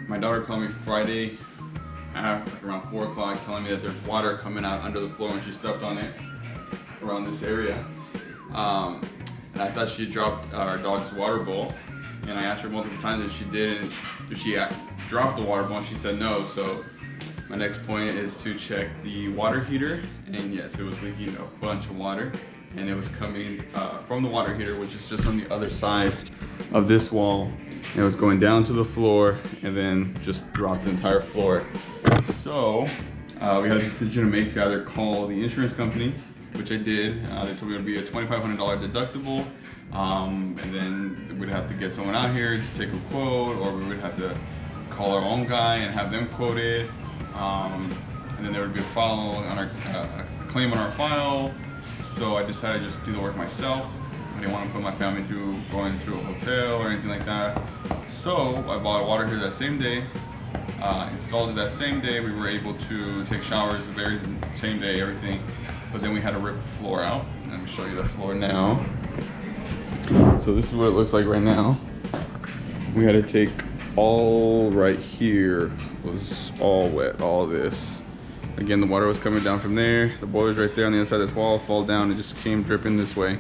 My daughter called me Friday after around 4 o'clock telling me that there's water coming out under the floor when she stepped on it around this area. And I thought she dropped our dog's water bowl, and I asked her multiple times if she didn't, if she dropped the water bowl, and she said no. So my next point is to check the water heater, and yes, it was leaking a bunch of water, and it was coming from the water heater, which is just on the other side of this wall. And it was going down to the floor and then just throughout the entire floor. So we had a decision to make to either call the insurance company, which I did. They told me it would be a $2,500 deductible, and then we'd have to get someone out here to take a quote, or we would have to call our own guy and have them quoted, and then there would be a file on our claim on our file. So I decided to just do the work myself. I didn't want to put my family through going to a hotel or anything like that. So I bought a water heater that same day, installed it that same day. We were able to take showers the very same day, everything. But then we had to rip the floor out. Let me show you the floor now. So this is what it looks like right now. We had to take all right here, was all wet, all this. Again, the water was coming down from there. The boiler's right there on the other side of this wall, fall down, it just came dripping this way.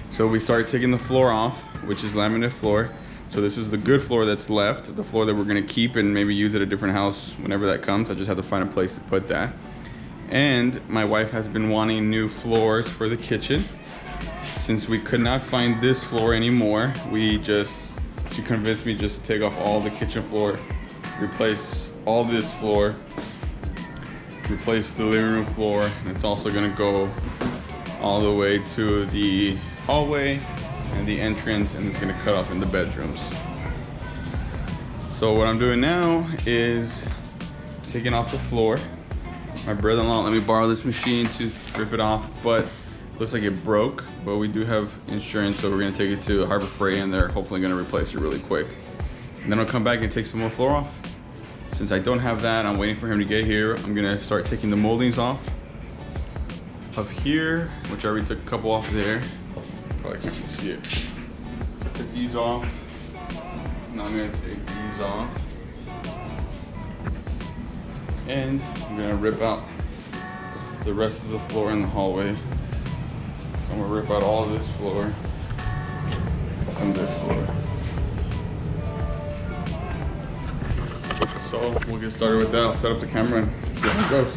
So we started taking the floor off, which is laminate floor. So this is the good floor that's left, the floor that we're gonna keep and maybe use at a different house whenever that comes. I just have to find a place to put that. And my wife has been wanting new floors for the kitchen. Since we could not find this floor anymore, she convinced me just to take off all the kitchen floor, replace all this floor, replace the living room floor, and it's also gonna go all the way to the hallway and the entrance, and it's gonna cut off in the bedrooms. So what I'm doing now is taking off the floor. My brother-in-law let me borrow this machine to rip it off, but it looks like it broke, but we do have insurance, so we're gonna take it to Harbor Freight, and they're hopefully gonna replace it really quick. And then I'll come back and take some more floor off. Since I don't have that, I'm waiting for him to get here. I'm gonna start taking the moldings off of here, which I already took a couple off there. Probably can't even see it. I took these off. Now I'm gonna take these off. And I'm gonna rip out the rest of the floor in the hallway. So I'm gonna rip out all of this floor and this floor. So we'll get started with that. I'll set up the camera and see how it goes.